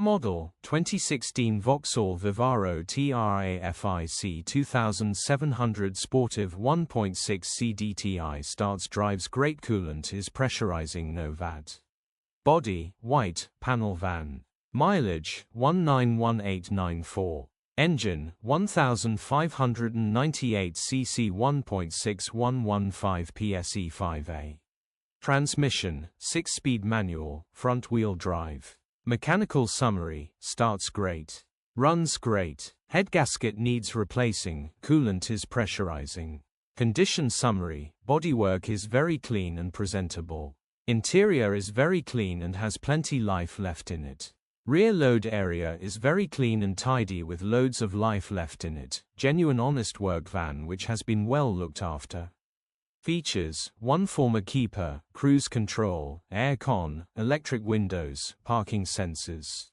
model, 2016 Vauxhall Vivaro TRAFIC 2700 Sportive 1.6 CDTI starts drives great coolant is pressurizing novat. Body, white, panel van. Mileage, 191894. Engine, 1598 cc 1.6115 PSE 5A. Transmission, 6-speed manual, front-wheel drive. Mechanical summary, starts great. Runs great. Head gasket needs replacing, coolant is pressurizing. Condition summary, bodywork is very clean and presentable. Interior is very clean and has plenty life left in it. Rear load area is very clean and tidy with loads of life left in it. Genuine honest work van which has been well looked after. Features, 1 former keeper, cruise control, air con, electric windows, parking sensors.